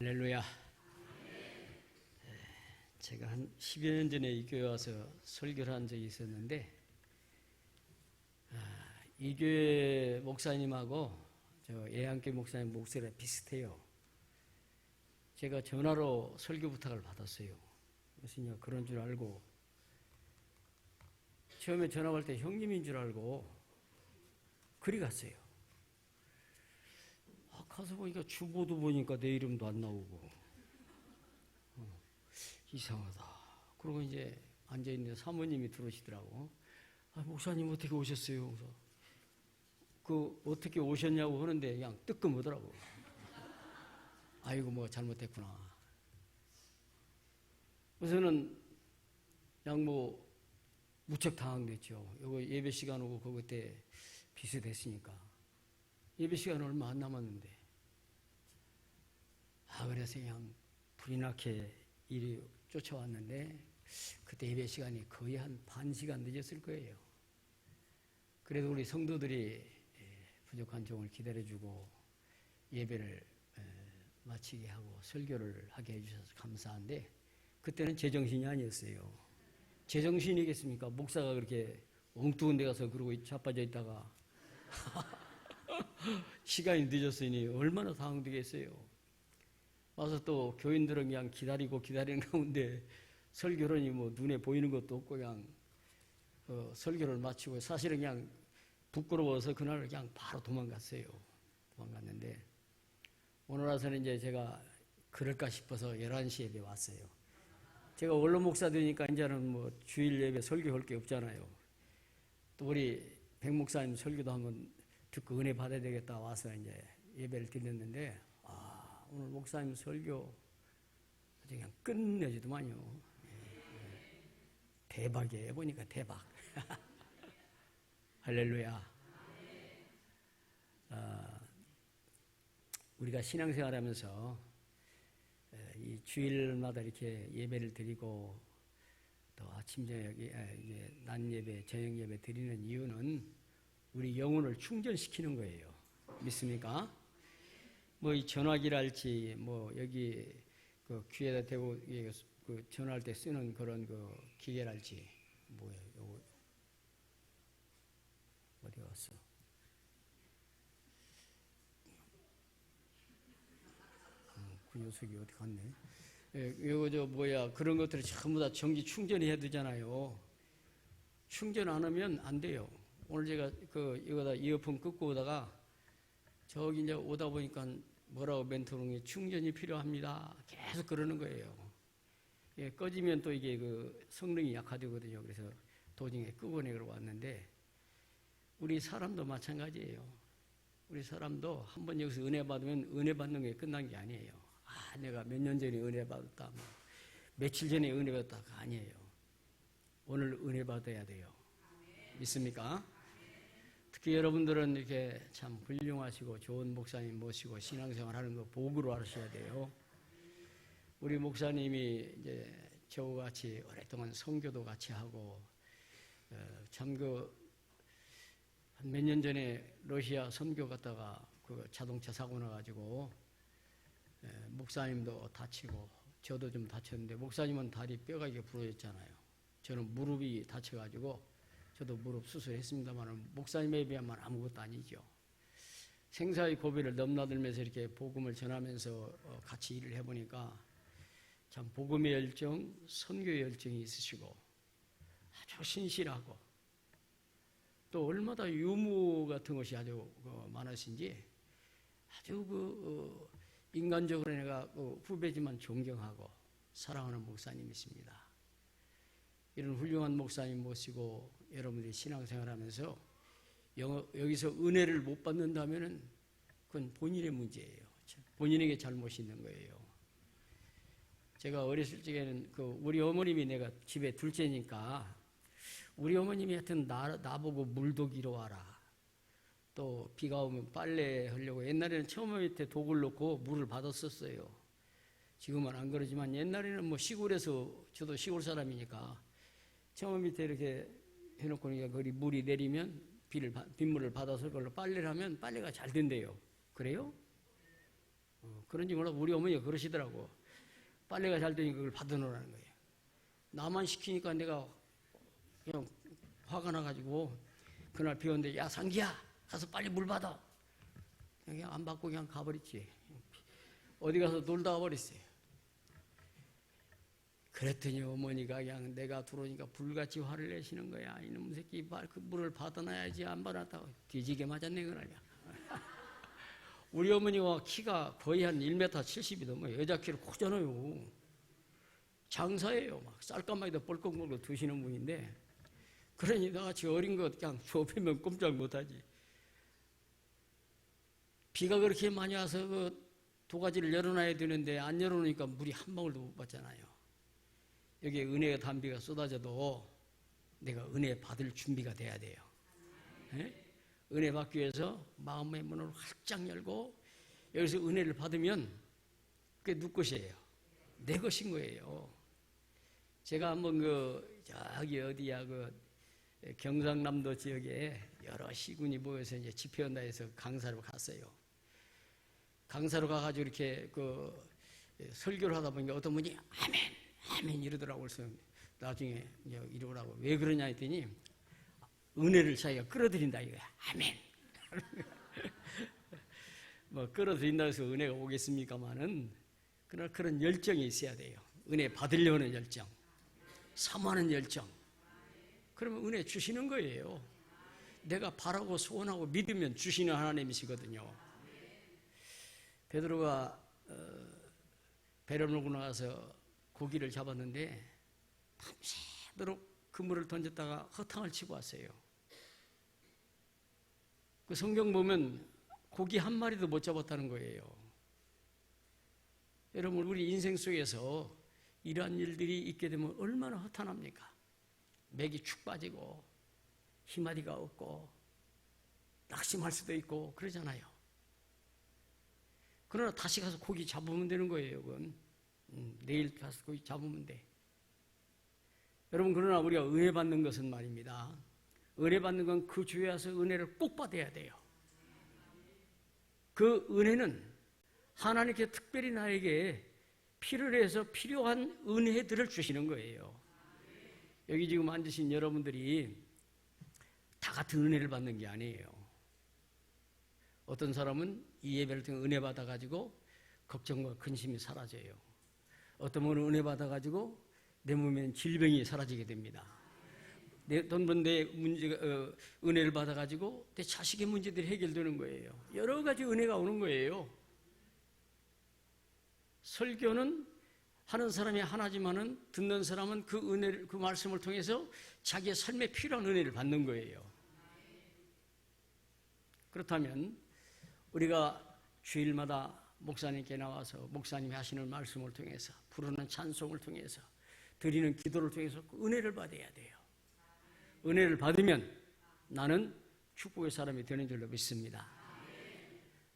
할렐루야. 제가 한 10여 년 전에 이 교회 와서 설교를 한 적이 있었는데, 이 교회 목사님하고 저 예안교회 목사님 목소리가 비슷해요. 제가 전화로 설교 부탁을 받았어요. 그래서 그런 줄 알고, 처음에 전화 올 때 형님인 줄 알고 그리 갔어요. 가서 보니까 주보도 보니까 내 이름도 안 나오고, 이상하다. 그러고 이제 앉아있는 사모님이 들어오시더라고. 목사님 어떻게 오셨어요? 그래서 어떻게 오셨냐고 하는데 그냥 뜨끔하더라고. 아이고, 뭐 잘못했구나. 그래서는 그냥 무척 당황됐죠. 이거 예배 시간 오고 그거 그때 비슷했으니까. 예배 시간 얼마 안 남았는데. 그래서 그냥 불이 나게 일이 쫓아왔는데, 그때 예배 시간이 거의 한 반 시간 늦었을 거예요. 그래도 우리 성도들이 부족한 종을 기다려주고 예배를 마치게 하고 설교를 하게 해주셔서 감사한데, 그때는 제정신이 아니었어요. 제정신이겠습니까? 목사가 그렇게 엉뚱한 데 가서 그러고 자빠져 있다가 시간이 늦었으니 얼마나 당황되겠어요. 와서 또 교인들은 그냥 기다리는 가운데 설교론이 눈에 보이는 것도 없고 그냥 설교를 마치고, 사실은 그냥 부끄러워서 그날 그냥 바로 도망갔어요. 도망갔는데 오늘 와서는 이제 제가 그럴까 싶어서 11시 예배 왔어요. 제가 원로 목사 되니까 이제는 주일 예배 설교할 게 없잖아요. 또 우리 백 목사님 설교도 한번 듣고 은혜 받아야 되겠다 와서 이제 예배를 드렸는데, 오늘 목사님 설교 아주 그냥 끝내주더만요. 대박이에요. 보니까 대박. 할렐루야. 우리가 신앙생활 하면서 이 주일마다 이렇게 예배를 드리고 또 아침 저녁에 낮 예배, 저녁 예배 드리는 이유는 우리 영혼을 충전시키는 거예요. 믿습니까? 이 전화기랄지 여기 그 귀에다 대고 그 전화할 때 쓰는 그런 그 기계랄지 요거 어디 갔어? 그 녀석이 어디 갔네? 요거 그런 것들을 전부 다 전기 충전해야 되잖아요. 충전 안 하면 안 돼요. 오늘 제가 이거다 이어폰 끊고 오다가 저기 이제 오다 보니까 뭐라고 멘토롱이 충전이 필요합니다. 계속 그러는 거예요. 꺼지면 또 이게 성능이 약화되거든요. 그래서 도중에 끄고내 그러고 왔는데, 우리 사람도 마찬가지예요. 우리 사람도 한번 여기서 은혜 받으면 은혜 받는 게 끝난 게 아니에요. 내가 몇 년 전에 은혜 받았다, 며칠 전에 은혜 받았다가 아니에요. 오늘 은혜 받아야 돼요. 믿습니까? 특히 여러분들은 이렇게 참 훌륭하시고 좋은 목사님 모시고 신앙생활 하는 거 복으로 하셔야 돼요. 우리 목사님이 이제 저와 같이 오랫동안 선교도 같이 하고, 참 한 몇 년 전에 러시아 선교 갔다가 그 자동차 사고 나가지고 목사님도 다치고 저도 좀 다쳤는데, 목사님은 다리 뼈가 이게 부러졌잖아요. 저는 무릎이 다쳐가지고 저도 무릎 수술했습니다만 목사님에 비하면 아무것도 아니죠. 생사의 고비를 넘나들면서 이렇게 복음을 전하면서 같이 일을 해보니까 참 복음의 열정, 선교의 열정이 있으시고 아주 신실하고, 또 얼마나 유무 같은 것이 아주 많으신지 아주 인간적으로 내가 후배지만 존경하고 사랑하는 목사님이십니다. 이런 훌륭한 목사님 모시고 여러분들이 신앙생활 하면서 여기서 은혜를 못 받는다면 그건 본인의 문제예요. 본인에게 잘못이 있는 거예요. 제가 어렸을 적에는 우리 어머님이, 내가 집에 둘째니까 우리 어머님이 하여튼 나보고 물도기로 와라, 또 비가 오면 빨래 하려고, 옛날에는 처마 밑에 독을 넣고 물을 받았었어요. 지금은 안 그러지만 옛날에는 시골에서, 저도 시골 사람이니까 처마 밑에 이렇게 해놓고 거기 물이 내리면 빗물을 받아서 그걸로 빨래를 하면 빨래가 잘 된대요. 그래요? 그런지 몰라 우리 어머니가 그러시더라고. 빨래가 잘 되니까 그걸 받아놓으라는 거예요. 나만 시키니까 내가 그냥 화가 나가지고 그날 비 오는데 야 상기야 가서 빨리 물 받아. 그냥 안 받고 그냥 가버렸지. 어디 가서 놀다 와버렸어요. 그랬더니 어머니가 그냥 내가 들어오니까 불같이 화를 내시는 거야. 이놈 새끼 그 물을 받아놔야지 안 받았다고 뒤지게 맞았네 그날이야. 우리 어머니가 키가 거의 한 1m 70이 넘어요. 여자 키를 크잖아요. 장사예요. 막 쌀가마에다 뻘꺽뻘꺽 드시는 분인데 그러니 나같이 어린 것 그냥 좁히면 꼼짝 못하지. 비가 그렇게 많이 와서 그 도가지를 열어놔야 되는데 안 열어놓으니까 물이 한 방울도 못 받잖아요. 여기에 은혜의 단비가 쏟아져도 내가 은혜 받을 준비가 돼야 돼요. 네? 은혜 받기 위해서 마음의 문을 활짝 열고 여기서 은혜를 받으면 그게 누구 것이에요? 내 것인 거예요. 제가 한번 저기 어디야 경상남도 지역에 여러 시군이 모여서 이제 집회한다 해서 강사로 갔어요. 강사로 가가지고 이렇게 설교를 하다 보니까 어떤 분이 아멘, 아멘 이러더라고요. 그래서 나중에 이러라고 왜 그러냐 했더니 은혜를 자기가 끌어들인다 이거야. 아멘. 뭐 끌어들인다 해서 은혜가 오겠습니까마는 그런 열정이 있어야 돼요. 은혜 받으려는 열정, 사모하는 열정. 그러면 은혜 주시는 거예요. 내가 바라고 소원하고 믿으면 주시는 하나님이시거든요. 베드로가 배를 몰고 나가서 고기를 잡았는데 밤새도록 그물을 던졌다가 허탕을 치고 왔어요. 그 성경 보면 고기 한 마리도 못 잡았다는 거예요. 여러분 우리 인생 속에서 이러한 일들이 있게 되면 얼마나 허탄합니까? 맥이 축 빠지고 힘마디가 없고 낙심할 수도 있고 그러잖아요. 그러나 다시 가서 고기 잡으면 되는 거예요. 그건 내일 가서 고기 잡으면 돼. 여러분 그러나 우리가 은혜 받는 것은 말입니다. 은혜 받는 건 그 주에 와서 은혜를 꼭 받아야 돼요. 그 은혜는 하나님께 특별히 나에게 필요로 해서 필요한 은혜들을 주시는 거예요. 여기 지금 앉으신 여러분들이 다 같은 은혜를 받는 게 아니에요. 어떤 사람은 이 예배를 통해 은혜 받아가지고 걱정과 근심이 사라져요. 어떤 분은 은혜 받아가지고 내 몸에는 질병이 사라지게 됩니다. 어떤 분은 내 문제가 은혜를 받아가지고 내 자식의 문제들이 해결되는 거예요. 여러 가지 은혜가 오는 거예요. 설교는 하는 사람이 하나지만은 듣는 사람은 그 은혜를 그 말씀을 통해서 자기의 삶에 필요한 은혜를 받는 거예요. 그렇다면 우리가 주일마다 목사님께 나와서 목사님이 하시는 말씀을 통해서 부르는 찬송을 통해서 드리는 기도를 통해서 그 은혜를 받아야 돼요. 은혜를 받으면 나는 축복의 사람이 되는 줄로 믿습니다.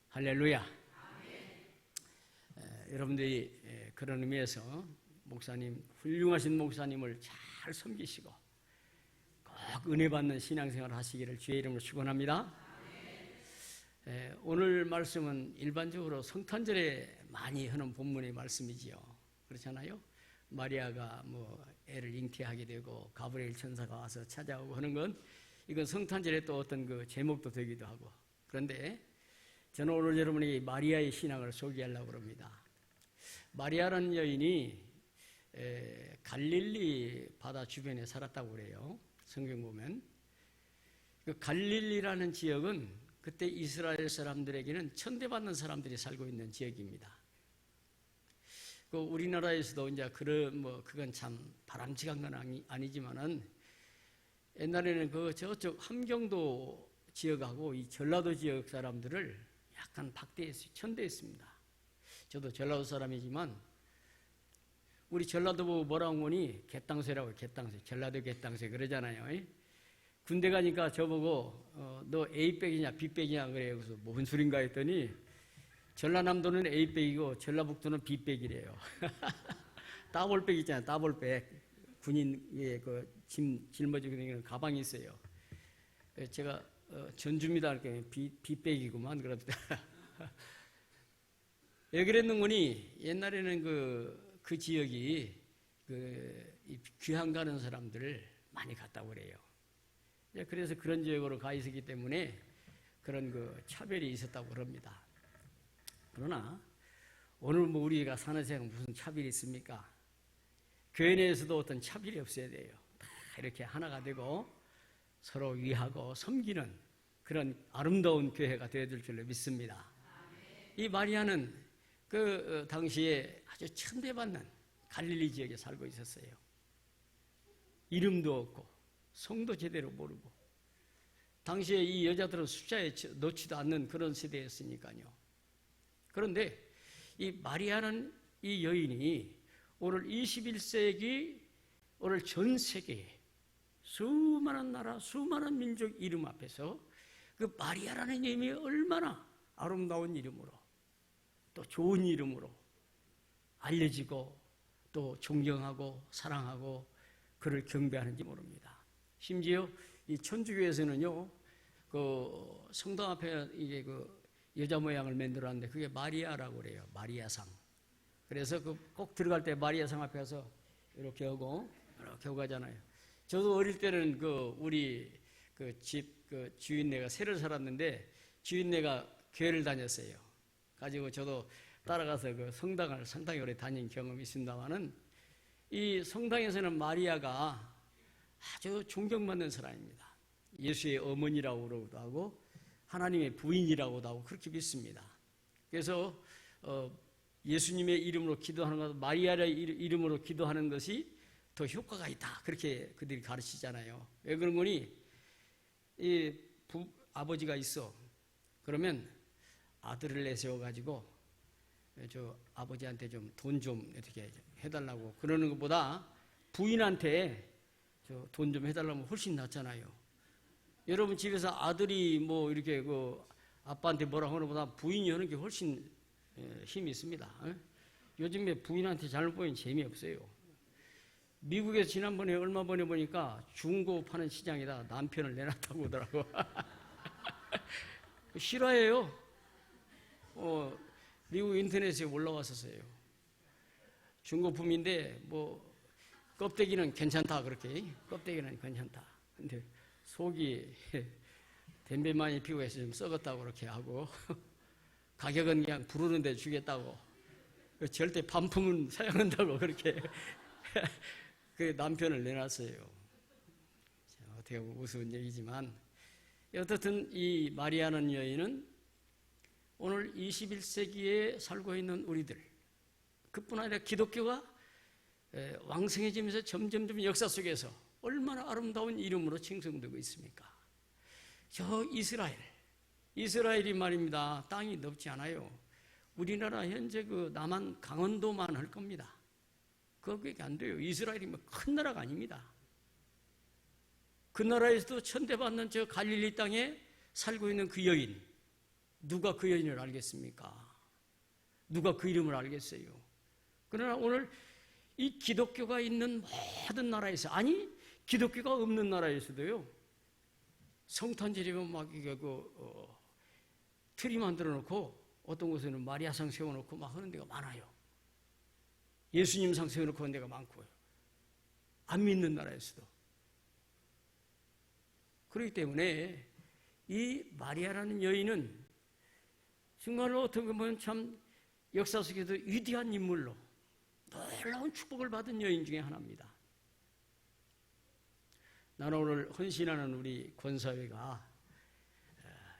할렐루야. 여러분들이 그런 의미에서 목사님, 훌륭하신 목사님을 잘 섬기시고 꼭 은혜 받는 신앙생활 하시기를 주의 이름으로 축원합니다. 오늘 말씀은 일반적으로 성탄절에 많이 하는 본문의 말씀이지요. 그렇잖아요. 마리아가 애를 잉태하게 되고 가브리엘 천사가 와서 찾아오고 하는 건 이건 성탄절에 또 어떤 그 제목도 되기도 하고. 그런데 저는 오늘 여러분에게 마리아의 신앙을 소개하려고 합니다. 마리아라는 여인이 갈릴리 바다 주변에 살았다고 그래요. 성경 보면 그 갈릴리라는 지역은 그때 이스라엘 사람들에게는 천대받는 사람들이 살고 있는 지역입니다. 그 우리나라에서도 이제 그건 참 바람직한 건 아니지만은 옛날에는 그 저쪽 함경도 지역하고 이 전라도 지역 사람들을 약간 박대했어요. 천대했습니다. 저도 전라도 사람이지만 우리 전라도 보고 뭐라고 하니 개땅쇠라고 개땅쇠, 전라도 개땅쇠 그러잖아요. 군대 가니까 저보고 너 A백이냐 B백이냐 그래요. 그래서 뭔 소린가 했더니 전라남도는 A백이고 전라북도는 B백이래요. 따볼백 있잖아요. 따볼백. 군인의 짊어지고 다니는 가방이 있어요. 제가 전주입니다. B백이구만 그러더라. 왜 그랬는 거니? 옛날에는 그 지역이 이 귀향 가는 사람들을 많이 갔다고 그래요. 그래서 그런 지역으로 가 있었기 때문에 그런 차별이 있었다고 그럽니다. 그러나 오늘 뭐 우리가 사는 세상 무슨 차별이 있습니까? 교회 내에서도 어떤 차별이 없어야 돼요. 다 이렇게 하나가 되고 서로 위하고 섬기는 그런 아름다운 교회가 되어줄 줄로 믿습니다. 이 마리아는 그 당시에 아주 천대받는 갈릴리 지역에 살고 있었어요. 이름도 없고 성도 제대로 모르고 당시에 이 여자들은 숫자에 넣지도 않는 그런 세대였으니까요. 그런데 이 마리아는 이 여인이 오늘 21세기 오늘 전 세계에 수많은 나라 수많은 민족 이름 앞에서 그 마리아라는 이름이 얼마나 아름다운 이름으로 또 좋은 이름으로 알려지고 또 존경하고 사랑하고 그를 경배하는지 모릅니다. 심지어 이 천주교에서는요, 그 성당 앞에 이게 여자 모양을 만들었는데 그게 마리아라고 그래요. 마리아상. 그래서 꼭 들어갈 때 마리아상 앞에 가서 이렇게 하고 가잖아요. 저도 어릴 때는 우리 집 주인네가 새를 살았는데 주인네가 교회를 다녔어요. 가지고 저도 따라가서 성당을 상당히 오래 다닌 경험이 있습니다만은 이 성당에서는 마리아가 아주 존경받는 사람입니다. 예수의 어머니라고 그러기도 하고 하나님의 부인이라고도 하고 그렇게 믿습니다. 그래서 예수님의 이름으로 기도하는 것, 마리아의 이름으로 기도하는 것이 더 효과가 있다. 그렇게 그들이 가르치잖아요. 왜 그런 거니? 아버지가 있어. 그러면 아들을 내세워가지고 저 아버지한테 좀 돈 좀 어떻게 해달라고 그러는 것보다 부인한테 돈 좀 해달라면 훨씬 낫잖아요. 여러분 집에서 아들이 뭐 이렇게 아빠한테 뭐라고 하는 것보다 부인이 하는 게 훨씬 힘이 있습니다. 요즘에 부인한테 잘못 보이면 재미없어요. 미국에서 지난번에 얼마 전에 보니까 중고 파는 시장에다 남편을 내놨다고 하더라고. 실화예요. 미국 인터넷에 올라왔었어요. 중고품인데 뭐 껍데기는 괜찮다 그렇게 껍데기는 괜찮다. 근데 속이 담배 많이 피우고 해서 좀 썩었다고 그렇게 하고 가격은 그냥 부르는 데 주겠다고 절대 반품은 사용한다고 그렇게 그 남편을 내놨어요. 어떻게 보면 우스운 얘기지만 어떻든 이 마리아는 여인은 오늘 21세기에 살고 있는 우리들 그뿐 아니라 기독교가 왕성해지면서 점점 역사 속에서 얼마나 아름다운 이름으로 칭송되고 있습니까? 저 이스라엘이 말입니다. 땅이 넓지 않아요. 우리나라 현재 남한 강원도만 할 겁니다. 그게 안 돼요. 이스라엘이 큰 나라가 아닙니다. 그 나라에서도 천대받는 저 갈릴리 땅에 살고 있는 그 여인, 누가 그 여인을 알겠습니까? 누가 그 이름을 알겠어요? 그러나 오늘 이 기독교가 있는 모든 나라에서, 아니 기독교가 없는 나라에서도요, 성탄 지내면 막 이게 트리 만들어 놓고 어떤 곳에는 마리아상 세워놓고 막 하는 데가 많아요. 예수님 상 세워놓고 하는 데가 많고요. 안 믿는 나라에서도. 그렇기 때문에 이 마리아라는 여인은 정말로 어떻게 보면 참 역사 속에도 위대한 인물로 놀라운 축복을 받은 여인 중에 하나입니다. 나는 오늘 헌신하는 우리 권사회가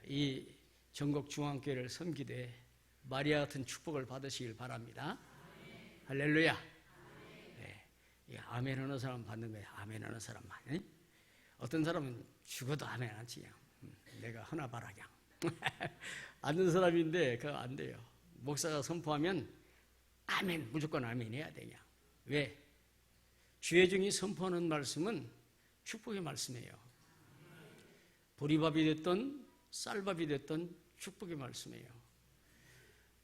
이 전국 중앙교회를 섬기되 마리아 같은 축복을 받으시길 바랍니다. 아멘. 할렐루야. 아멘. 네. 아멘 하는 사람 받는 거예요. 아멘 하는 사람만. 네? 어떤 사람은 죽어도 아멘 안 치냐. 내가 하나 봐라 그냥. 아는 사람인데 그거 안 돼요. 목사가 선포하면 아멘, 무조건 아멘 해야 되냐. 왜? 주의종이 선포하는 말씀은 축복의 말씀이에요. 보리밥이 됐던 쌀밥이 됐던 축복의 말씀이에요.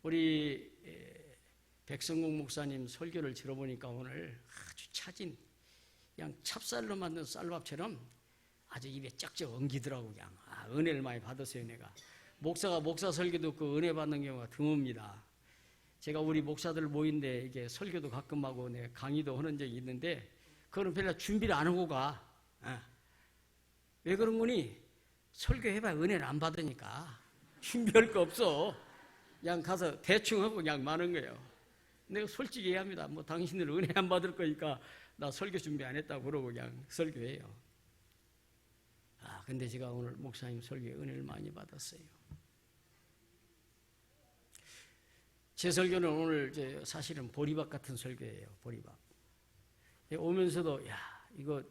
우리 백성국 목사님 설교를 들어보니까 오늘 아주 차진 그냥 찹쌀로 만든 쌀밥처럼 아주 입에 쩍쩍 엉기더라고. 그냥 은혜를 많이 받았어요. 내가 목사가 목사 설교 듣고 은혜 받는 경우가 드뭅니다. 제가 우리 목사들 모인데 이게 설교도 가끔 하고 내 강의도 하는 적이 있는데 그거는 별로 준비를 안 하고 가. 왜 그런 거니? 설교해봐야 은혜를 안 받으니까 준비할 거 없어. 그냥 가서 대충 하고 그냥 마는 거예요. 내가 솔직히 얘기합니다. 뭐 당신들 은혜 안 받을 거니까 나 설교 준비 안 했다고 그러고 그냥 설교해요. 근데 제가 오늘 목사님 설교에 은혜를 많이 받았어요. 제 설교는 오늘 사실은 보리밥 같은 설교예요. 보리밥. 오면서도 이거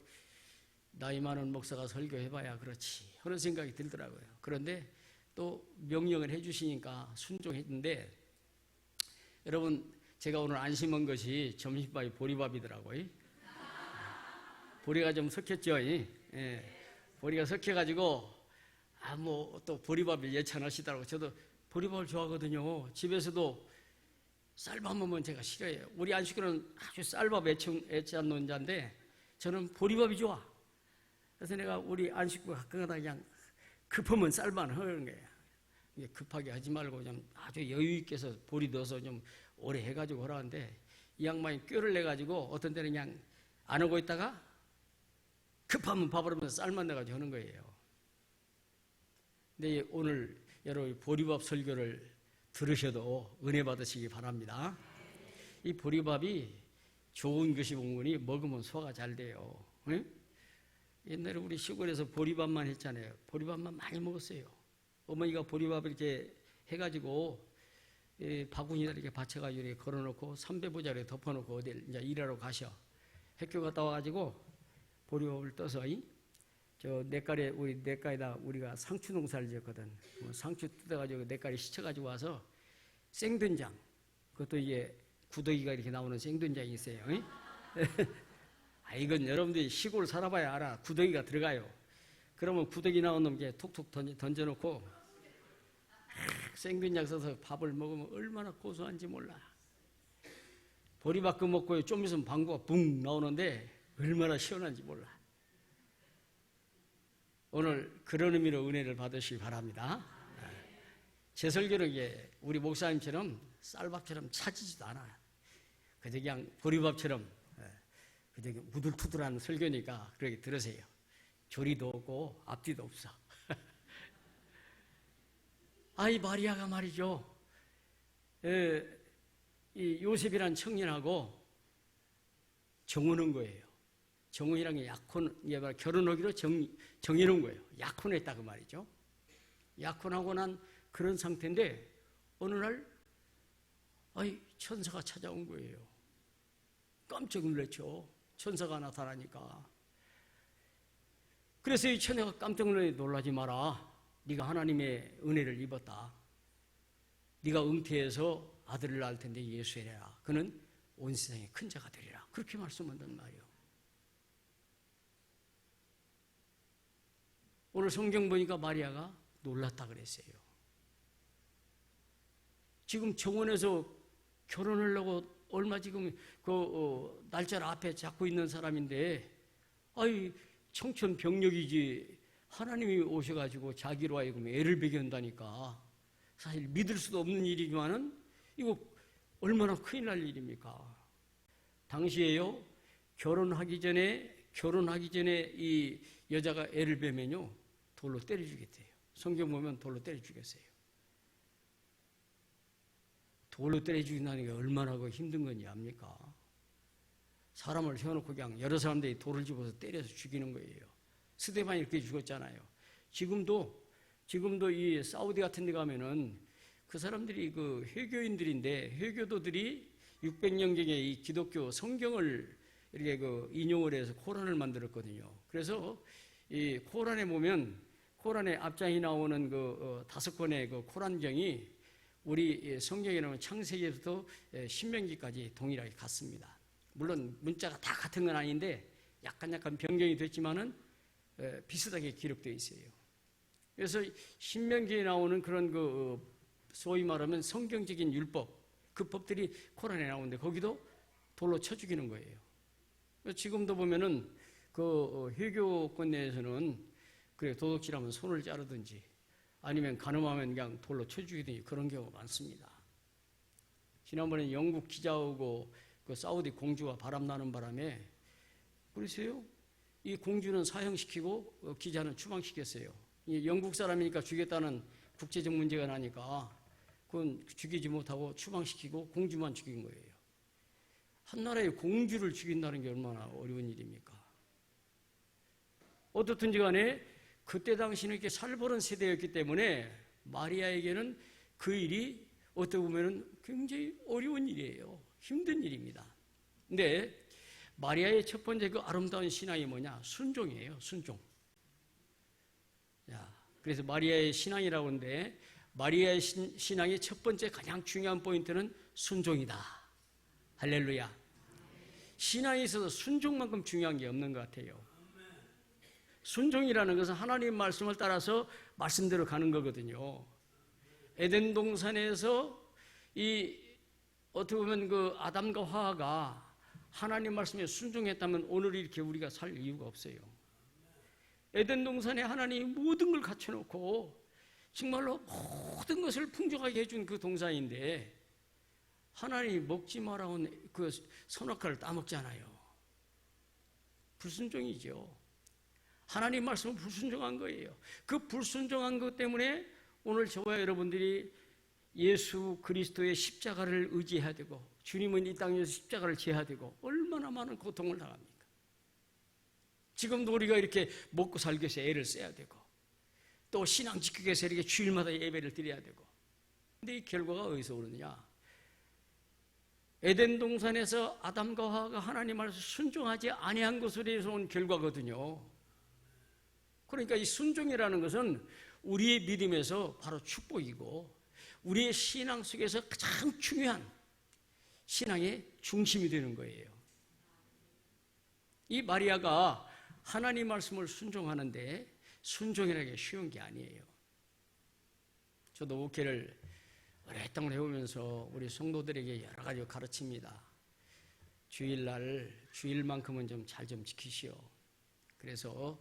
나이 많은 목사가 설교해봐야 그렇지 하는 생각이 들더라고요. 그런데 또 명령을 해주시니까 순종했는데 여러분 제가 오늘 안심한 것이 점심밥이 보리밥이더라고요. 보리가 좀 섞였죠. 보리가 섞여가지고 뭐 또 보리밥을 예찬하시더라고요. 저도 보리밥을 좋아하거든요. 집에서도 쌀밥 먹으면 제가 싫어해요. 우리 안식구는 아주 쌀밥 애찬론자인데 저는 보리밥이 좋아. 그래서 내가 우리 안식구 가끔가다 그냥 급하면 쌀밥 하는 거예요. 급하게 하지 말고 좀 아주 여유 있게 해서 보리 넣어서 좀 오래 해가지고 하라는데 이 양반이 꾀를 내가지고 어떤 때는 그냥 안 하고 있다가 급하면 밥을 하면서 쌀만 넣어가지고 하는 거예요. 근데 오늘 여러분 보리밥 설교를 들으셔도 은혜 받으시기 바랍니다. 이 보리밥이 좋은 것이 본거니 먹으면 소화가 잘 돼요. 응? 옛날에 우리 시골에서 보리밥만 했잖아요. 보리밥만 많이 먹었어요. 어머니가 보리밥을 이렇게 해가지고 바구니에 이렇게 받쳐가지고 이렇게 걸어놓고 삼배보자리에 덮어놓고 어딜 이제 일하러 가셔. 학교 갔다 와가지고 보리밥을 떠서 저 냇가에 우리 냇가에다 우리가 상추 농사를 지었거든. 상추 뜯어가지고 냇가에 씻어가지고 와서 생된장, 그것도 이게 구더기가 이렇게 나오는 생된장이 있어요. 이건 여러분들이 시골 살아봐야 알아. 구더기가 들어가요. 그러면 구더기 나온 놈 이렇게 툭툭 던져놓고 생된장 써서 밥을 먹으면 얼마나 고소한지 몰라. 보리밥 그 먹고 좀 있으면 방구가 붕 나오는데 얼마나 시원한지 몰라. 오늘 그런 의미로 은혜를 받으시기 바랍니다. 제 설교는 이게 우리 목사님처럼 쌀밥처럼 차지지도 않아. 그저 그냥 보리밥처럼 그저 무들투들한 설교니까 그렇게 들으세요. 조리도 없고 앞뒤도 없어. 이 마리아가 말이죠. 이 요셉이란 청년하고 정혼한 거예요. 정혼이란 게 결혼하기로 정해놓은 거예요. 약혼했다 그 말이죠. 약혼하고 난 그런 상태인데 어느 날 천사가 찾아온 거예요. 깜짝 놀랐죠. 천사가 나타나니까. 그래서 이 처녀가 깜짝 놀라지 마라. 네가 하나님의 은혜를 입었다. 네가 잉태해서 아들을 낳을 텐데 예수해라. 그는 온 세상의 큰 자가 되리라. 그렇게 말씀한단 말이에요. 오늘 성경 보니까 마리아가 놀랐다 그랬어요. 지금 정원에서 결혼하려고 얼마 지금 날짜를 앞에 잡고 있는 사람인데 청천벽력이지 하나님이 오셔가지고 자기로 하여금 애를 배견한다니까 사실 믿을 수도 없는 일이지만은 이거 얼마나 큰일 날 일입니까? 당시에요 결혼하기 전에 이 여자가 애를 배면요 돌로 때려 죽였대요. 성경 보면 돌로 때려 죽였어요. 돌로 때려 죽인다는 게 얼마나 힘든 건지 압니까? 사람을 세워놓고 그냥 여러 사람들이 돌을 집어서 때려서 죽이는 거예요. 스데반이 이렇게 죽었잖아요. 지금도 이 사우디 같은 데 가면은 그 사람들이 그 회교인들인데 회교도들이 600년경에 이 기독교 성경을 이렇게 인용을 해서 코란을 만들었거든요. 그래서 이 코란에 보면 코란의 앞장이 나오는 5권의 코란경이 우리 성경에 나오는 창세기에서부터 신명기까지 동일하게 같습니다. 물론 문자가 다 같은 건 아닌데 약간 변경이 됐지만은 비슷하게 기록되어 있어요. 그래서 신명기에 나오는 그런 소위 말하면 성경적인 율법, 그 법들이 코란에 나오는데 거기도 돌로 쳐 죽이는 거예요. 지금도 보면은 회교권 내에서는 그래 도둑질하면 손을 자르든지 아니면 간음하면 그냥 돌로 쳐 죽이든지 그런 경우가 많습니다. 지난번에 영국 기자 오고 그 사우디 공주가 바람나는 바람에 그러세요? 이 공주는 사형시키고 기자는 추방시켰어요. 영국 사람이니까 죽였다는 국제적 문제가 나니까 그건 죽이지 못하고 추방시키고 공주만 죽인 거예요. 한 나라의 공주를 죽인다는 게 얼마나 어려운 일입니까? 어떻든지 간에 그때 당시는 이렇게 살벌한 세대였기 때문에 마리아에게는 그 일이 어떻게 보면 굉장히 어려운 일이에요. 힘든 일입니다. 근데 마리아의 첫 번째 그 아름다운 신앙이 뭐냐? 순종이에요. 순종. 자, 그래서 마리아의 신앙이라고 하는데 마리아의 신앙의 첫 번째 가장 중요한 포인트는 순종이다. 할렐루야. 신앙에 있어서 순종만큼 중요한 게 없는 것 같아요. 순종이라는 것은 하나님 말씀을 따라서 말씀대로 가는 거거든요. 에덴 동산에서 어떻게 보면 그 아담과 하와가 하나님 말씀에 순종했다면 오늘 이렇게 우리가 살 이유가 없어요. 에덴 동산에 하나님이 모든 걸 갖춰놓고 정말로 모든 것을 풍족하게 해준 그 동산인데 하나님이 먹지 말아온 그 선악과를 따먹잖아요. 불순종이죠. 하나님 말씀을 불순종한 거예요. 그 불순종한 것 때문에 오늘 저와 여러분들이 예수 그리스도의 십자가를 의지해야 되고 주님은 이 땅에서 십자가를 져야 되고 얼마나 많은 고통을 당합니까? 지금도 우리가 이렇게 먹고 살기 위해서 애를 써야 되고 또 신앙 지키기 위해서 이렇게 주일마다 예배를 드려야 되고 근데 이 결과가 어디서 오느냐? 에덴 동산에서 아담과 하와가 하나님 말씀 순종하지 아니한 것으로 온 결과거든요. 그러니까 이 순종이라는 것은 우리의 믿음에서 바로 축복이고 우리의 신앙 속에서 가장 중요한 신앙의 중심이 되는 거예요. 이 마리아가 하나님 말씀을 순종하는데 순종이라는 게 쉬운 게 아니에요. 저도 목회를 오랫동안 해오면서 우리 성도들에게 여러 가지 가르칩니다. 주일날 주일만큼은 좀 잘 좀 지키시오. 그래서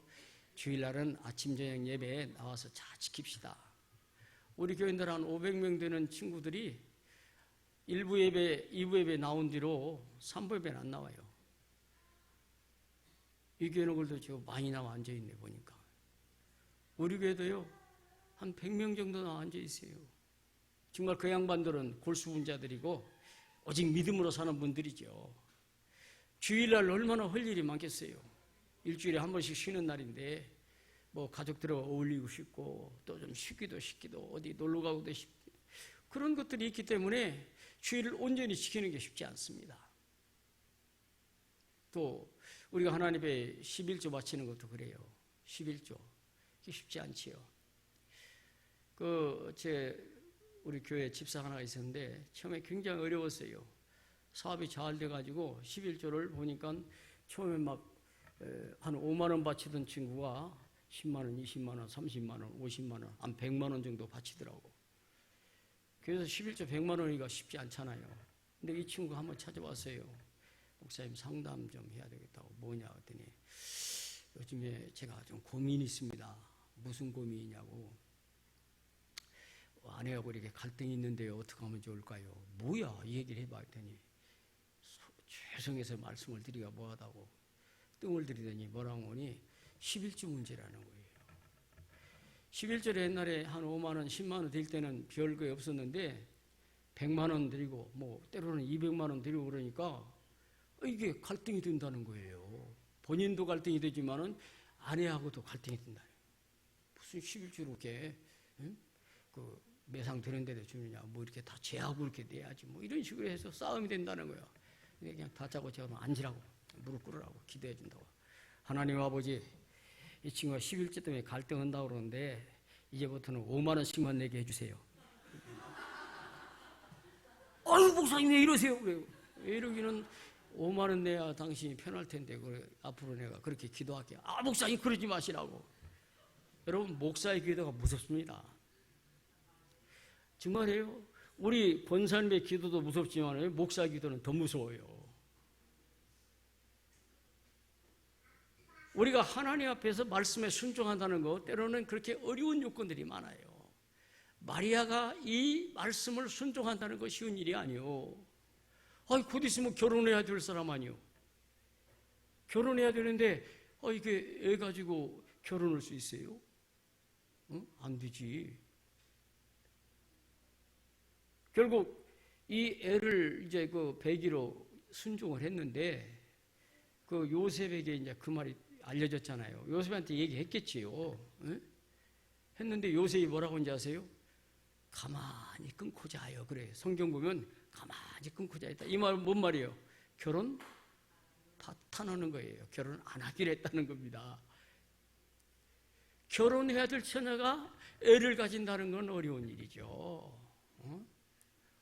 주일날은 아침 저녁 예배에 나와서 잘 지킵시다. 우리 교인들 한 500명 되는 친구들이 1부 예배, 2부 예배 나온 뒤로 3부 예배는 안 나와요. 이 교인들도 지금 많이 나와 앉아있네 보니까. 우리 교회도요 한 100명 정도 나와 앉아있어요. 정말 그 양반들은 골수분자들이고 오직 믿음으로 사는 분들이죠. 주일날 얼마나 할 일이 많겠어요. 일주일에 한 번씩 쉬는 날인데 뭐 가족들하고 어울리고 싶고 또 좀 쉬기도 어디 놀러 가고도 싶고 그런 것들이 있기 때문에 주일을 온전히 지키는 게 쉽지 않습니다. 또 우리가 하나님 앞에 11조 바치는 것도 그래요. 11조 이게 쉽지 않지요. 우리 교회 집사 하나가 있었는데 처음에 굉장히 어려웠어요. 사업이 잘 돼가지고 11조를 보니까 처음에 막 한 5만 원 바치던 친구가 10만 원, 20만 원, 30만 원, 50만 원, 한 100만 원 정도 바치더라고. 그래서 11조 100만 원이니까 쉽지 않잖아요. 근데 이 친구가 한번 찾아왔어요. 목사님 상담 좀 해야 되겠다고. 뭐냐 했더니 요즘에 제가 좀 고민이 있습니다. 무슨 고민이냐고. 아내하고 이렇게 갈등이 있는데요. 어떻게 하면 좋을까요? 뭐야? 이 얘기를 해봐 했더니 죄송해서 말씀을 드리기가 뭐하다고 뜸을 들이더니 뭐라고 하니 11조 문제라는 거예요. 11조를 옛날에 한 5만 원, 10만 원 될 때는 별거 없었는데 100만 원 드리고 뭐 때로는 200만 원 드리고 그러니까 이게 갈등이 된다는 거예요. 본인도 갈등이 되지만은 아내하고도 갈등이 된다. 무슨 11조로 이렇게 그 매상 되는 데도 주느냐, 뭐 이렇게 다 제하고 이렇게 내야지, 뭐 이런 식으로 해서 싸움이 된다는 거예요. 그냥 다짜고 제가 앉으라고, 무릎 꿇으라고 기도해 준다고. 하나님 아버지, 이 친구가 11조 때문에 갈등한다고 그러는데 이제부터는 5만 원씩만 내게 해주세요. 아유 목사님 왜 이러세요? 그래요. 왜 이러기는 5만 원 내야 당신이 편할 텐데 그래, 앞으로 내가 그렇게 기도할게요. 아 목사님 그러지 마시라고. 여러분 목사의 기도가 무섭습니다. 정말이에요. 우리 권사님의 기도도 무섭지만 목사의 기도는 더 무서워요. 우리가 하나님 앞에서 말씀에 순종한다는 거 때로는 그렇게 어려운 요건들이 많아요. 마리아가 이 말씀을 순종한다는 것이 쉬운 일이 아니요. 곧 있으면 결혼해야 될 사람 아니요. 결혼해야 되는데 이게 애 가지고 결혼할 수 있어요? 안 되지. 결국 이 애를 이제 그 배기로 순종을 했는데 그 요셉에게 이제 그 말이 알려졌잖아요. 요셉한테 얘기했겠지요. 했는데 요셉이 뭐라고 하는지 아세요? 가만히 끊고 자요. 그래. 성경 보면 가만히 끊고 자있다. 이 말은 뭔 말이에요? 결혼 파탄하는 거예요. 결혼 안 하기로 했다는 겁니다. 결혼해야 될 처녀가 애를 가진다는 건 어려운 일이죠.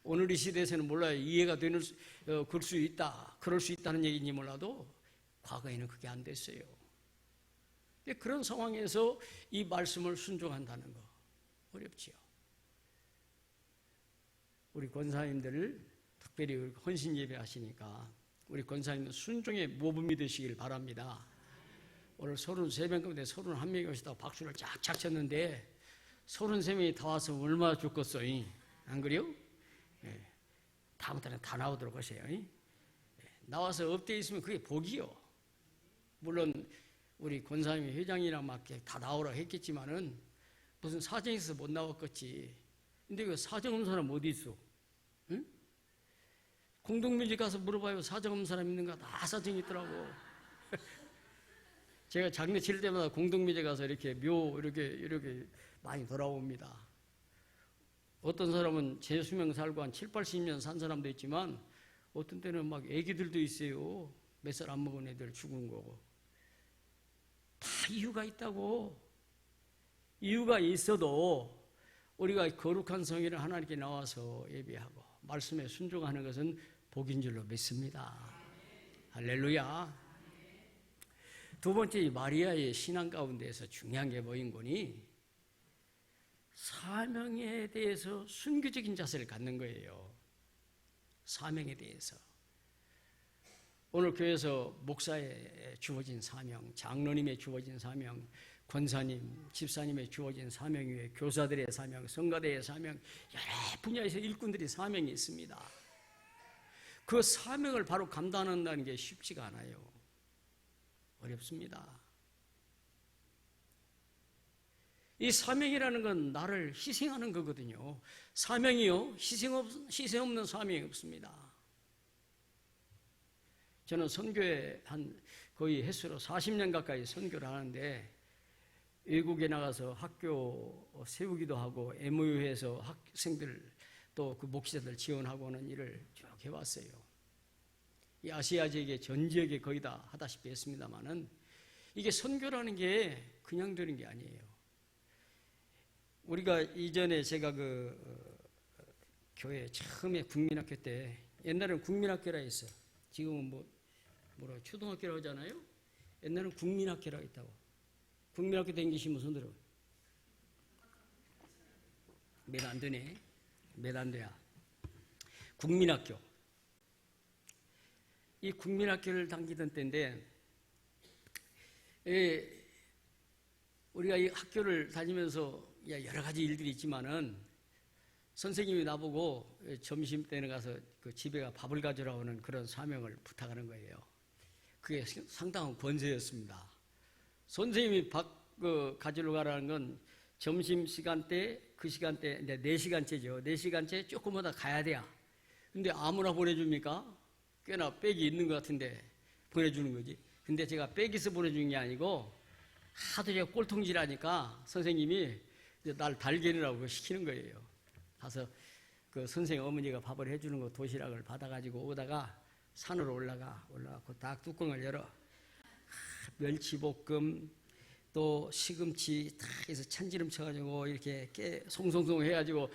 오늘 이 시대에서는 몰라요. 이해가 되는, 그럴 수 있다. 그럴 수 있다는 얘기인지 몰라도 과거에는 그게 안 됐어요. 그런 상황에서 이 말씀을 순종한다는 거 어렵지요. 우리 권사님들 특별히 헌신 예배 하시니까 우리 권사님들 순종의 모범이 되시길 바랍니다. 오늘 33명 가운데 31명이 오시다가 박수를 쫙쫙 쳤는데 33명이 다 와서 얼마나 좋겠어. 안 그래요? 예. 다음부터는 다 나오도록 하세요. 예. 나와서 업되어 있으면 그게 복이요. 물론 우리 권사님이 회장이랑 막 다 나오라고 했겠지만은 무슨 사정이 있어서 못 나왔겠지. 근데 그 사정 없는 사람 어디 있어? 응? 공동묘지 가서 물어봐요. 사정 없는 사람 있는가? 다 사정이 있더라고. 제가 장례 치를 때마다 공동묘지 가서 이렇게 이렇게 많이 돌아옵니다. 어떤 사람은 재수명 살고 한 7, 80년 산 사람도 있지만 어떤 때는 막 애기들도 있어요. 몇 살 안 먹은 애들 죽은 거고. 다 이유가 있다고. 이유가 있어도 우리가 거룩한 성회를 하나님께 나와서 예배하고 말씀에 순종하는 것은 복인 줄로 믿습니다. 할렐루야. 두 번째, 마리아의 신앙 가운데에서 중요한 게 뭐인 거니? 사명에 대해서 순교적인 자세를 갖는 거예요. 사명에 대해서. 오늘 교회에서 목사에 주어진 사명, 장로님의 주어진 사명, 권사님, 집사님의 주어진 사명 외에 교사들의 사명, 성가대의 사명, 여러 분야에서 일꾼들이 사명이 있습니다. 그 사명을 바로 감당한다는 게 쉽지가 않아요. 어렵습니다. 이 사명이라는 건 나를 희생하는 거거든요. 사명이요, 희생 없는 사명이 없습니다. 저는 선교에 거의 횟수로 40년 가까이 선교를 하는데 외국에 나가서 학교 세우기도 하고 MOU에서 학생들 또 그 목회자들 지원하고 하는 일을 쭉 해왔어요. 이 아시아 지역의 전 지역에 거의 다 하다시피 했습니다만은 이게 선교라는 게 그냥 되는 게 아니에요. 우리가 이전에 제가 교회 처음에 국민학교 때 옛날에는 국민학교라 했어. 지금은 초등학교라고 하잖아요. 옛날에는 국민학교라고 했다고. 국민학교 다니시면 손 들어. 몇 안 되네. 몇 안 돼야. 국민학교. 이 국민학교를 다니던 때인데 우리가 이 학교를 다니면서 여러 가지 일들이 있지만은 선생님이 나보고 점심 때는 가서 그 집에 가 밥을 가져라 오는 그런 사명을 부탁하는 거예요. 그게 상당한 권세였습니다. 선생님이 밥 가지러 가라는 건 점심시간대, 그 시간대, 4시간째죠. 4시간째 조금마다 가야 돼요. 근데 아무나 보내줍니까? 꽤나 빽이 있는 것 같은데 보내주는 거지. 근데 제가 빽에서 보내주는 게 아니고 하도 제가 꼴통질하니까 선생님이 날 달게느라고 시키는 거예요. 가서 그 선생님 어머니가 밥을 해주는 거 도시락을 받아가지고 오다가 산으로 올라가고 딱 뚜껑을 열어 멸치볶음 또 시금치 다 해서 참기름 쳐가지고 이렇게 송송송 해가지고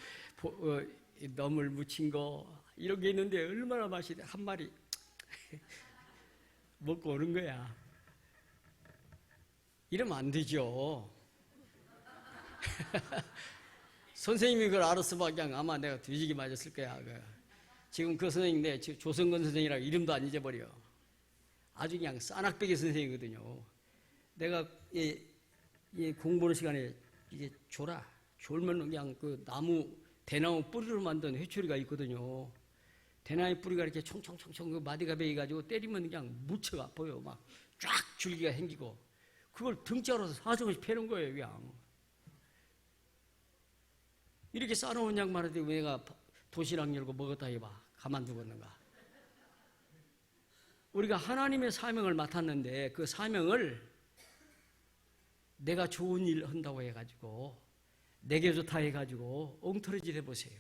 너물 무친 거 이런 게 있는데 얼마나 맛이 한 마리 먹고 오는 거야. 이러면 안 되죠. 선생님이 그걸 알았으면 그냥 아마 내가 뒤지게 맞았을 거야. 지금 그 선생님 조성근 선생이라고 이름도 안 잊어버려. 아주 그냥 싸낙배기 선생이거든요. 내가 공부하는 시간에 이제 줘라. 졸면 그냥 그 대나무 뿌리로 만든 회초리가 있거든요. 대나무 뿌리가 이렇게 총총총총 그 마디가 베이가지고 때리면 그냥 무척 아파요. 막 쫙 줄기가 생기고 그걸 등자로서 사정없이 패는 거예요. 그냥 이렇게 싸놓은 양말인데 왜 내가 도시락 열고 먹었다 해봐. 가만두겠는가. 우리가 하나님의 사명을 맡았는데 그 사명을 내가 좋은 일 한다고 해가지고 내게 좋다 해가지고 엉터리짓 해보세요.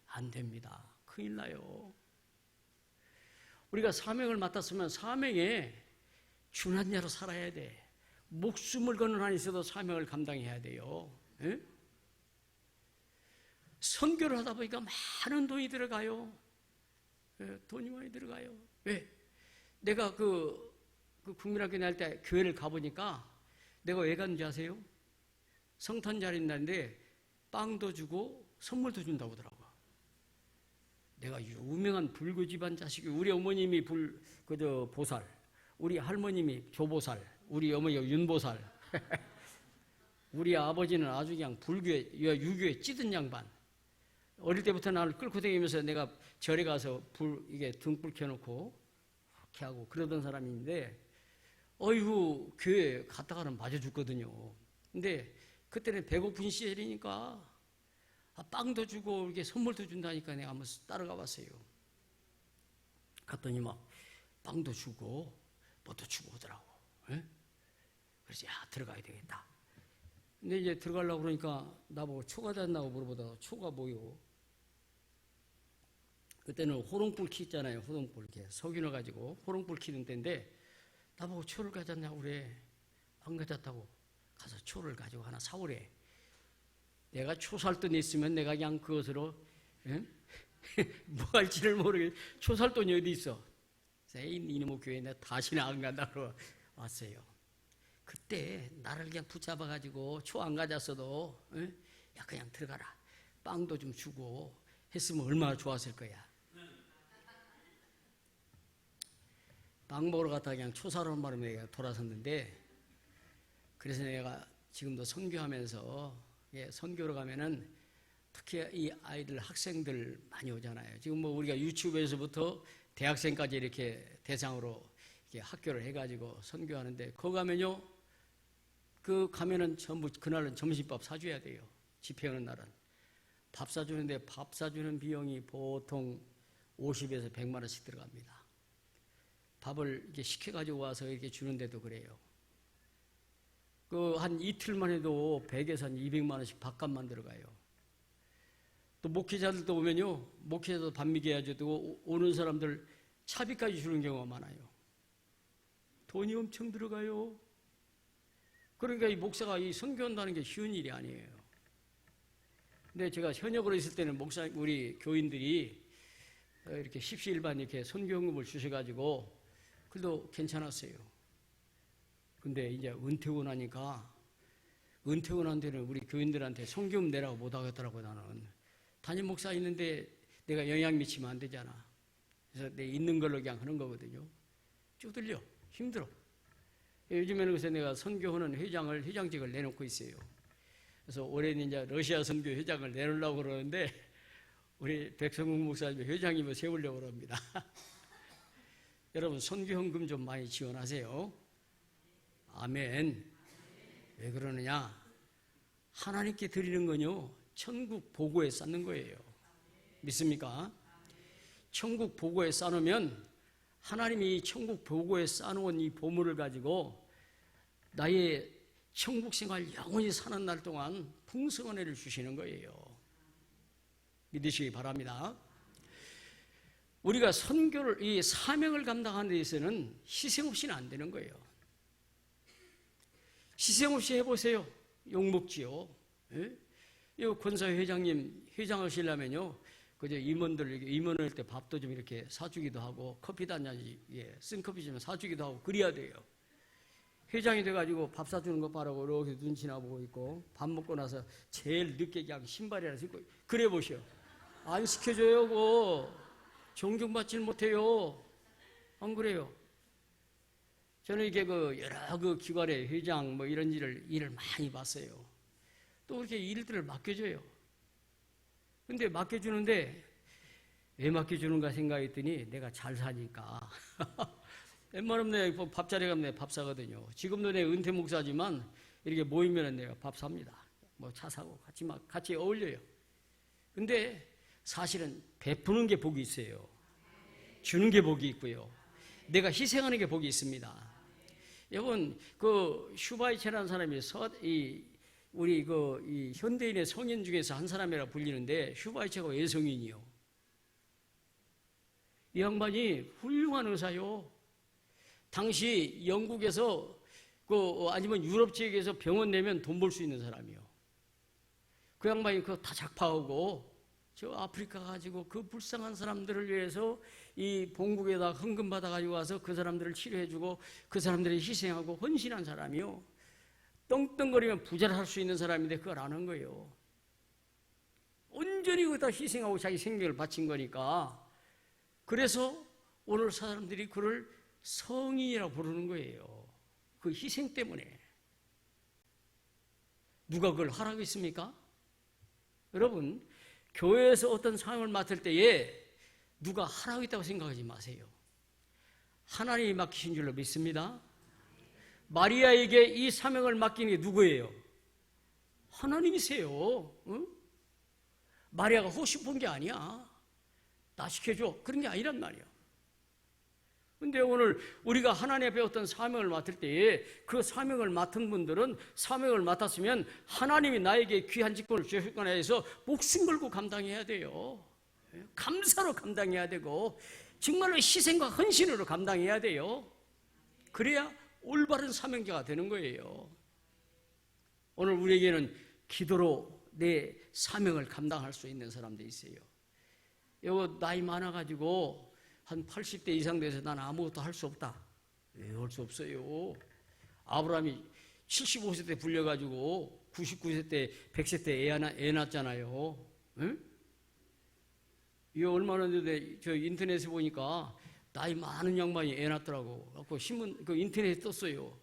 안 됩니다. 큰일 나요. 우리가 사명을 맡았으면 사명에 준한 자로 살아야 돼. 목숨을 거는 한이 있어도 사명을 감당해야 돼요. 에? 선교를 하다 보니까 많은 돈이 들어가요. 예, 돈이 많이 들어가요. 왜? 내가 그 국민학교 다닐 때 교회를 가보니까 내가 왜 갔는지 아세요? 성탄 자리인데 빵도 주고 선물도 준다고 하더라고. 내가 유명한 불교 집안 자식이 우리 어머님이 보살, 우리 할머님이 조보살, 우리 어머니가 윤보살, 우리 아버지는 아주 그냥 유교에 찌든 양반. 어릴 때부터 나를 끌고 다니면서 내가 절에 가서 이게 등불 켜놓고 이렇게 하고 그러던 사람인데, 어이구, 교회 갔다가는 맞아 죽거든요. 근데 그때는 배고픈 시절이니까 빵도 주고 이렇게 선물도 준다니까 내가 한번 따라가 봤어요. 갔더니 막 빵도 주고 뭐도 주고 오더라고. 에? 그래서 들어가야 되겠다. 근데 이제 들어가려고 그러니까 나보고 초가 됐나고 물어보다가 초가 뭐요? 그때는 호롱불 키 있잖아요. 호롱불 이렇게 석유를 가지고 호롱불 키는 때인데 나보고 초를 가졌냐고 그래. 안 가졌다고. 가서 초를 가지고 하나 사오래. 내가 초 살 돈 있으면 내가 그냥 그것으로 뭐 할지를 모르겠. 초 살 돈이 어디 있어? 이놈의 교회에 내가 다시는 안 간다고 왔어요. 그때 나를 그냥 붙잡아가지고 초 안 가졌어도 야 그냥 들어가라. 빵도 좀 주고 했으면 얼마나 좋았을 거야. 빵 먹으러 갔다가 그냥 초 사러 온 바람에 내가 돌아섰는데, 그래서 내가 지금도 선교하면서 선교로 가면은 특히 이 아이들 학생들 많이 오잖아요. 지금 뭐 우리가 유치부에서부터 대학생까지 이렇게 대상으로 이렇게 학교를 해가지고 선교하는데, 거기 가면요, 가면은 전부 그날은 점심밥 사줘야 돼요. 집회하는 날은 밥 사주는데 밥 사주는 비용이 보통 50에서 100만 원씩 들어갑니다. 밥을 이렇게 시켜가지고 와서 이렇게 주는데도 그래요. 한 이틀만 해도 100에서 한 200만 원씩 밥값만 들어가요. 또 목회자들도 오면요, 목회자도 밥 먹여야 되고 오는 사람들 차비까지 주는 경우가 많아요. 돈이 엄청 들어가요. 그러니까 이 목사가 이 선교한다는 게 쉬운 일이 아니에요. 근데 제가 현역으로 있을 때는 우리 교인들이 이렇게 십시일반 이렇게 선교연금을 주셔가지고 그래도 괜찮았어요. 근데 이제 은퇴하고 나니까, 은퇴하고 난 데는 우리 교인들한테 선교금 내라고 못 하겠더라고. 나는 담임 목사 있는데 내가 영향 미치면 안 되잖아. 그래서 내 있는 걸로 그냥 하는 거거든요. 쭈들려, 힘들어. 요즘에는 그래서 내가 선교하는 회장직을 내놓고 있어요. 그래서 올해는 이제 러시아 선교 회장을 내놓으려고 그러는데 우리 백성국 목사님이 회장님을 세우려고 합니다. 여러분 선교헌금 좀 많이 지원하세요. 아멘. 왜 그러느냐? 하나님께 드리는 건요, 천국 보고에 쌓는 거예요. 믿습니까? 천국 보고에 쌓으면 하나님이 천국 보고에 쌓아놓은 이 보물을 가지고 나의 천국 생활 영원히 사는 날 동안 풍성한 은혜를 주시는 거예요. 믿으시기 바랍니다. 우리가 선교를, 이 사명을 감당하는 데 있어서는 희생 없이는 안 되는 거예요. 희생 없이 해보세요. 욕먹지요. 예? 이 권사회 회장님, 회장하시려면요, 그저 임원들, 임원할 때 밥도 좀 이렇게 사주기도 하고, 커피도 한 잔씩, 쓴커피 좀 사주기도 하고, 그래야 돼요. 회장이 돼가지고 밥 사주는 거 바라고 이렇게 눈치나 보고 있고, 밥 먹고 나서 제일 늦게 그냥 신발이나 신고, 그래 보시오. 안 시켜줘요, 그거. 존경받질 못해요. 안 그래요? 저는 이게 여러 기관의 회장 이런 일을 많이 봤어요. 또 그렇게 일들을 맡겨줘요. 근데 맡겨주는데 왜 맡겨주는가 생각했더니 내가 잘 사니까. 웬만하면 내가 밥자리 가면 내가 밥 사거든요. 지금도 내가 은퇴 목사지만 이렇게 모이면 내가 밥 삽니다. 뭐 차 사고 같이 어울려요. 근데 사실은 베푸는 게 복이 있어요. 주는 게 복이 있고요. 내가 희생하는 게 복이 있습니다. 여러분, 그 슈바이처라는 사람이 우리 이 현대인의 성인 중에서 한 사람이라 불리는데 슈바이처가 왜 성인이요? 이 양반이 훌륭한 의사요. 당시 영국에서 아니면 유럽 지역에서 병원 내면 돈 벌 수 있는 사람이요. 그 양반이 그거 다 작파하고 저 아프리카 가지고 그 불쌍한 사람들을 위해서 이 본국에다 헌금 받아 가지고 와서 그 사람들을 치료해주고 그 사람들을 희생하고 헌신한 사람이요. 떵떵거리면 부자를 할 수 있는 사람인데 그걸 안 한 거예요. 온전히 거기다 희생하고 자기 생명을 바친 거니까. 그래서 오늘 사람들이 그를 성인이라고 부르는 거예요. 그 희생 때문에. 누가 그걸 하라고 했습니까? 여러분, 교회에서 어떤 사명을 맡을 때에 누가 하라고 했다고 생각하지 마세요. 하나님이 맡기신 줄로 믿습니다. 마리아에게 이 사명을 맡기는 게 누구예요? 하나님이세요. 응? 마리아가 하고 싶은 게 아니야. 나 시켜줘. 그런 게 아니란 말이야. 근데 오늘 우리가 하나님 앞에 어떤 사명을 맡을 때에 그 사명을 맡은 분들은 사명을 맡았으면 하나님이 나에게 귀한 직분을 주셨거나 해서 목숨 걸고 감당해야 돼요. 감사로 감당해야 되고 정말로 희생과 헌신으로 감당해야 돼요. 그래야 올바른 사명자가 되는 거예요. 오늘 우리에게는 기도로 내 사명을 감당할 수 있는 사람들이 있어요. 여기 나이 많아가지고 한 80대 이상 돼서 난 아무것도 할 수 없다. 왜 할 수 없어요? 아브라함이 75세 때 불려가지고 99세 때 100세 때 애 낳았잖아요. 응? 이거 얼마나 됐는데 저 인터넷에 보니까 나이 많은 양반이 애 낳더라고. 그 신문 그 인터넷에 떴어요.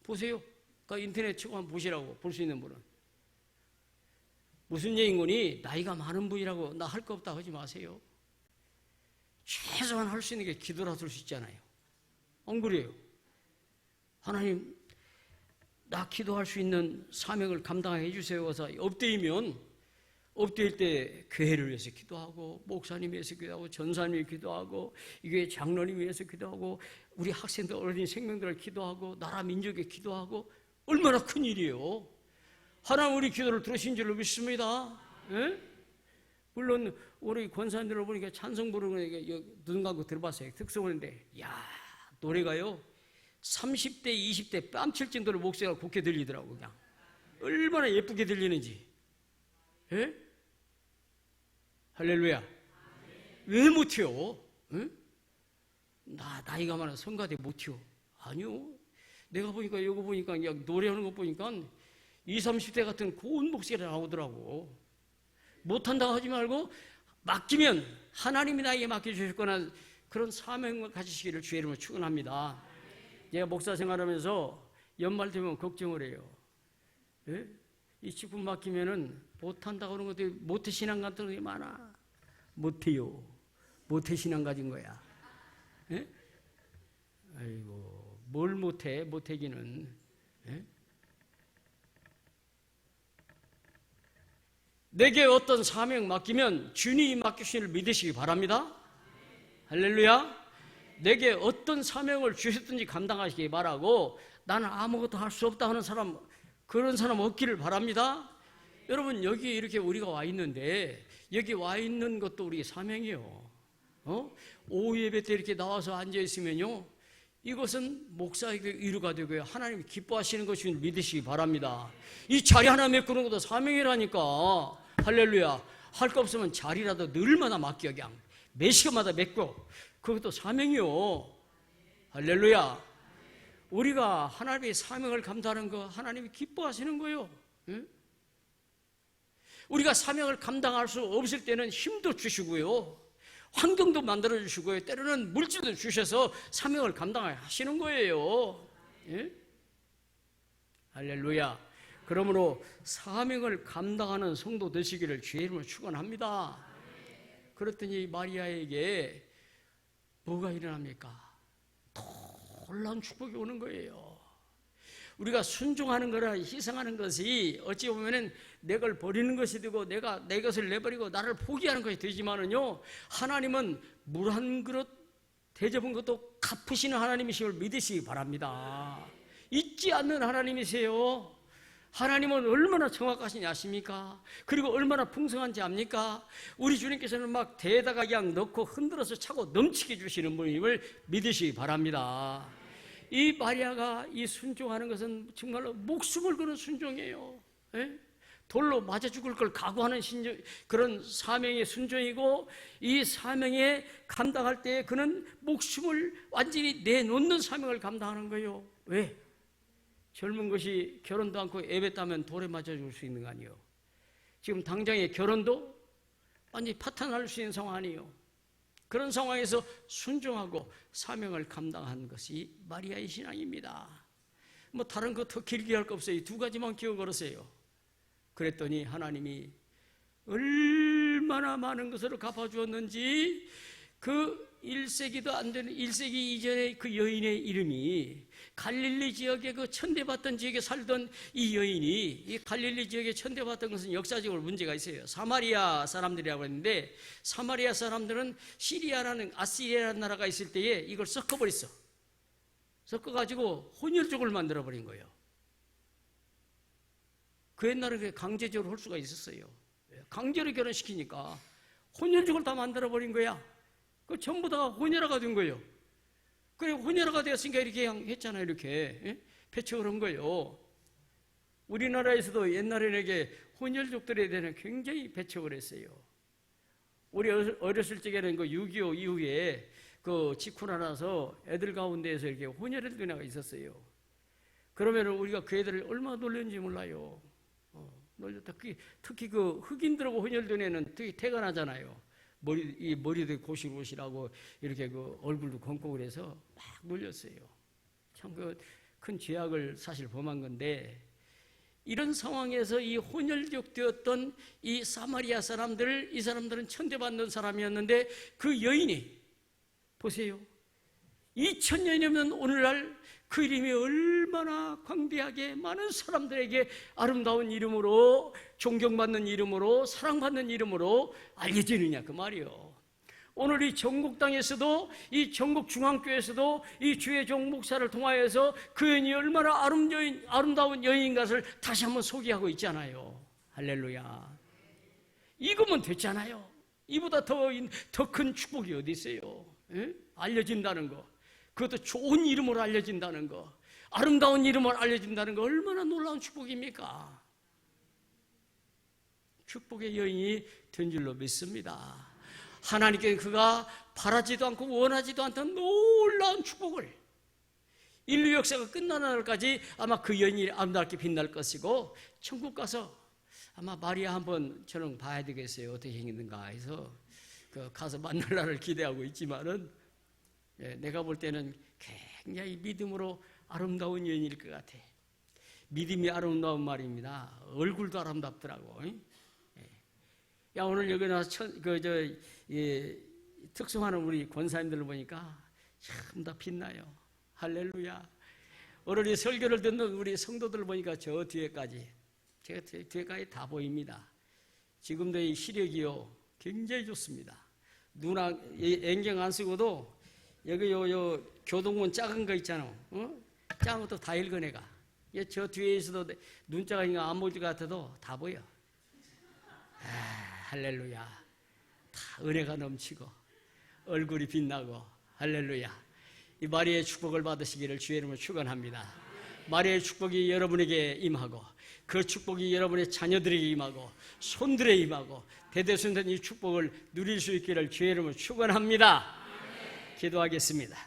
보세요. 그 인터넷 치고 한번 보시라고. 볼 수 있는 분은. 무슨 얘기인 거니? 나이가 많은 분이라고 나 할 거 없다 하지 마세요. 최소한 할 수 있는 게 기도라도 할 수 있잖아요. 안 그래요? 하나님, 나 기도할 수 있는 사명을 감당해 주세요. 그래서 엎드릴 때 교회를 위해서 기도하고 목사님 위해서 기도하고 전사님 위해서 기도하고 이 교회 장로님 위해서 기도하고 우리 학생들 어린 생명들을 기도하고 나라 민족에 기도하고 얼마나 큰 일이에요. 하나님 우리 기도를 들으신 줄로 믿습니다. 예? 물론 우리 권사님들을 보니까 찬송 부르는 게 눈 감고 들어봤어요. 특성인데 야 노래가요 30대 20대 뺨칠 정도로 목소리가 곱게 들리더라고. 그냥 얼마나 예쁘게 들리는지. 예? 할렐루야. 왜 못해요? 응? 나이가 많아 성가대 못해요. 아니요. 내가 보니까 이거 보니까 그냥 노래하는 거 보니까 20, 30대 같은 고운 목소리가 나오더라고. 못한다고 하지 말고 맡기면 하나님이 나에게 맡겨주실 거나 그런 사명을 가지시기를 주의 이름으로 축원합니다. 제가 목사 생활하면서 연말 되면 걱정을 해요. 예? 이 직분 맡기면은 못한다고 그러는 것도 모태 신앙 같은 게 많아. 못해요. 모태 신앙 가진 거야. 예? 아이고 뭘 못해? 못하기는. 예? 내게 어떤 사명 맡기면 주님이 맡기신을 믿으시기 바랍니다. 할렐루야. 내게 어떤 사명을 주셨든지 감당하시기 바라고 나는 아무것도 할 수 없다 하는 사람 그런 사람 없기를 바랍니다. 여러분 여기 이렇게 우리가 와 있는데 여기 와 있는 것도 우리 사명이에요. 오후 예배 때 이렇게 나와서 앉아 있으면요 이것은 목사에게 위로가 되고요 하나님이 기뻐하시는 것을 믿으시기 바랍니다. 이 자리 하나 메꾸는 것도 사명이라니까. 할렐루야. 할 거 없으면 자리라도 늘마다 맡겨 그냥 매 시간마다 메꿔. 그것도 사명이요. 할렐루야. 우리가 하나님의 사명을 감당하는 거 하나님이 기뻐하시는 거예요. 응? 우리가 사명을 감당할 수 없을 때는 힘도 주시고요 환경도 만들어 주시고요 때로는 물질도 주셔서 사명을 감당하시는 거예요. 예? 할렐루야. 그러므로 사명을 감당하는 성도 되시기를 주의 이름으로 축원합니다. 그랬더니 마리아에게 뭐가 일어납니까? 놀라운 축복이 오는 거예요. 우리가 순종하는 거라 희생하는 것이 어찌 보면은 내 걸 버리는 것이 되고 내가 내 것을 내버리고 나를 포기하는 것이 되지만은요, 하나님은 물 한 그릇 대접은 것도 갚으시는 하나님이심을 믿으시기 바랍니다. 잊지 않는 하나님이세요. 하나님은 얼마나 정확하시냐 아십니까? 그리고 얼마나 풍성한지 압니까? 우리 주님께서는 막 대에다가 그냥 넣고 흔들어서 차고 넘치게 주시는 분임을 믿으시기 바랍니다. 이 마리아가 이 순종하는 것은 정말로 목숨을 거는 순종이에요. 예? 돌로 맞아 죽을 걸 각오하는 그런 사명의 순종이고, 이 사명에 감당할 때 그는 목숨을 완전히 내놓는 사명을 감당하는 거예요. 왜? 젊은 것이 결혼도 않고 애뱉다면 돌에 맞아 죽을 수 있는 거 아니에요. 지금 당장의 결혼도 완전히 파탄날 수 있는 상황 아니에요. 그런 상황에서 순종하고 사명을 감당한 것이 마리아의 신앙입니다. 뭐 다른 거 더 길게 할 거 없어요. 이 두 가지만 기억 걸으세요. 그랬더니 하나님이 얼마나 많은 것으로 갚아주었는지, 그 1세기도 안 되는 1세기 이전의 그 여인의 이름이, 갈릴리 지역의 그 천대받던 지역에 살던 이 여인이, 이 갈릴리 지역에 천대받던 것은 역사적으로 문제가 있어요. 사마리아 사람들이라고 했는데, 사마리아 사람들은 시리아라는 아시리아라는 나라가 있을 때에 이걸 섞어버렸어. 섞어가지고 혼혈족을 만들어버린 거예요. 그 옛날에 강제적으로 할 수가 있었어요. 강제로 결혼시키니까 혼혈족을 다 만들어버린 거야. 그 전부 다 혼혈아가 된 거예요. 그래, 혼혈아가 되었으니까 이렇게 그냥 했잖아요. 이렇게. 예? 배척을 한 거예요. 우리나라에서도 옛날에는 이게 혼혈족들에 대한 굉장히 배척을 했어요. 우리 어렸을 적에는 그 6.25 이후에 그 직후나 나서 애들 가운데에서 이렇게 혼혈된 애가 있었어요. 그러면 우리가 그 애들을 얼마나 놀렸는지 몰라요. 특히 그 흑인들하고 혼혈된 애는 되게 태가 나잖아요. 머리도 고시고시라고 이렇게 그 얼굴도 검고 그래서 막 놀렸어요. 참 그 큰 죄악을 사실 범한 건데, 이런 상황에서 이 혼혈족 되었던 이 사마리아 사람들을, 이 사람들은 천대받는 사람이었는데, 그 여인이 보세요. 2000년이면 오늘날 그 이름이 얼마나 광대하게 많은 사람들에게 아름다운 이름으로, 존경받는 이름으로, 사랑받는 이름으로 알려지느냐 그 말이요. 오늘 이 전국 땅에서도, 이 전국 중앙교회에서도 이 주의 종 목사를 통하여서 그 여인이 얼마나 아름다운 여인인 것을 다시 한번 소개하고 있잖아요. 할렐루야. 이거면 됐잖아요. 이보다 더 큰 축복이 어디 있어요? 예? 알려진다는 거, 그것도 좋은 이름으로 알려진다는 거, 아름다운 이름으로 알려진다는 거 얼마나 놀라운 축복입니까? 축복의 여인이 된 줄로 믿습니다. 하나님께 그가 바라지도 않고 원하지도 않던 놀라운 축복을, 인류 역사가 끝나는 날까지 아마 그 여인이 아름답게 빛날 것이고, 천국 가서 아마 마리아 한번 저는 봐야 되겠어요. 어떻게 생겼는가 해서 가서 만날 날을 기대하고 있지만은, 내가 볼 때는 굉장히 믿음으로 아름다운 여인일 것 같아. 믿음이 아름다운 말입니다. 얼굴도 아름답더라고. 야, 오늘 여기 나와서 특성하는 우리 권사님들을 보니까 참 다 빛나요. 할렐루야. 오늘 이 설교를 듣는 우리 성도들을 보니까 저 뒤에까지, 제가 뒤에까지 다 보입니다. 지금도 이 시력이요 굉장히 좋습니다. 안경 안 쓰고도 여기 요 교동문 작은 거 있잖아. 작은 것도 다 읽어 내가. 저 뒤에 있어도 눈자가 안 보일 것 같아도 다 보여. 할렐루야. 다 은혜가 넘치고 얼굴이 빛나고, 할렐루야. 이 마리아의 축복을 받으시기를 주의 이름으로 축원합니다. 마리아의 축복이 여러분에게 임하고, 그 축복이 여러분의 자녀들에게 임하고, 손들에 임하고, 대대손손 이 축복을 누릴 수 있기를 주의 이름으로 축원합니다. 기도하겠습니다.